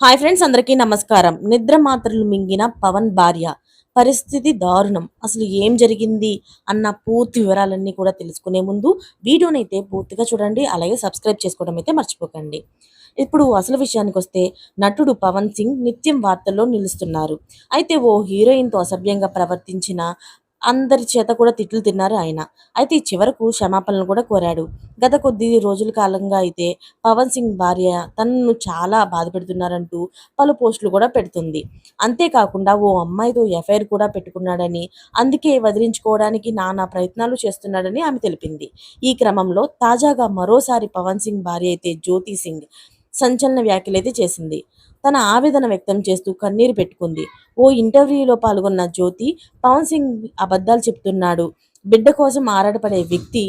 Hi friends, అందరికీ నమస్కారం. నిద్ర మాత్రలు మింగిన పవన్ భార్య పరిస్థితి దారుణం. అసలు ఏం జరిగింది అన్న పూర్తి వివరాలన్నీ కూడా తెలుసుకునే ముందు వీడియోనైతే పూర్తిగా చూడండి. అలాగే సబ్స్క్రైబ్ చేసుకోవడం అయితే మర్చిపోకండి. ఇప్పుడు అసలు విషయానికొస్తే నటుడు పవన్ సింగ్ నిత్యం వార్తల్లో నిలుస్తున్నారు. అయితే ఓ హీరోయిన్‌తో అసభ్యంగా ప్రవర్తించిన అందరి చేత కూడా తిట్లు తిన్నారు ఆయన. అయితే చివరకు క్షమాపణలు కూడా కోరాడు. గత కొద్ది రోజుల కాలంగా అయితే పవన్ సింగ్ భార్య తనను చాలా బాధపెడుతున్నారంటూ పలు పోస్టులు కూడా పెడుతుంది. అంతేకాకుండా ఓ అమ్మాయితో ఎఫ్ఐఆర్ కూడా పెట్టుకున్నాడని, అందుకే వదిలించుకోవడానికి నానా ప్రయత్నాలు చేస్తున్నాడని ఆమె తెలిపింది. ఈ క్రమంలో తాజాగా మరోసారి పవన్ సింగ్ భార్య అయితే జ్యోతి సింగ్ సంచలన వ్యాఖ్యలైతే చేసింది. తన ఆవేదన వ్యక్తం చేస్తూ కన్నీరు పెట్టుకుంది. ఓ ఇంటర్వ్యూలో పాల్గొన్న జ్యోతి, పవన్ సింగ్ అబద్ధాలు చెప్తున్నాడు. బిడ్డ కోసం ఆరాటపడే వ్యక్తి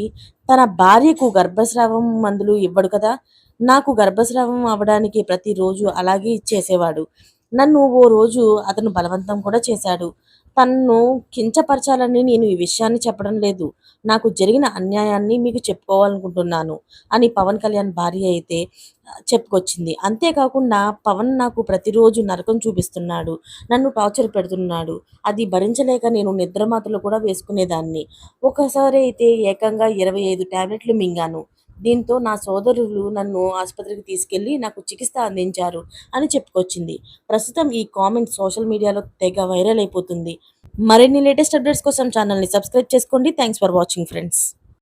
తన భార్యకు గర్భస్రావం మందులు ఇవ్వడు కదా! నాకు గర్భస్రావం అవ్వడానికి ప్రతిరోజు అలాగే ఇచ్చేసేవాడు. నన్ను ఓ రోజు అతను బలవంతం కూడా చేశాడు. తనను కించపరచాలని నేను ఈ విషయాన్ని చెప్పడం లేదు. నాకు జరిగిన అన్యాయాన్ని మీకు చెప్పుకోవాలనుకుంటున్నాను అని పవన్ కళ్యాణ్ భార్య అయితే చెప్పుకొచ్చింది. అంతేకాకుండా పవన్ నాకు ప్రతిరోజు నరకం చూపిస్తున్నాడు. నన్ను టార్చర్ పెడుతున్నాడు. అది భరించలేక నేను నిద్రమాత్రలు కూడా వేసుకునేదాన్ని. ఒకసారి అయితే ఏకంగా 25 టాబ్లెట్లు మింగాను. దీంతో నా సోదరులు నన్ను ఆసుపత్రికి తీసుకెళ్లి నాకు చికిత్స అందించారు అని చెప్పుకొచ్చింది. ప్రస్తుతం ఈ కామెంట్ సోషల్ మీడియాలో తెగ వైరల్ అయిపోతుంది. మరిన్ని లేటెస్ట్ అప్డేట్స్ కోసం ఛానల్‌ని సబ్స్క్రైబ్ చేసుకోండి. Thanks for watching friends.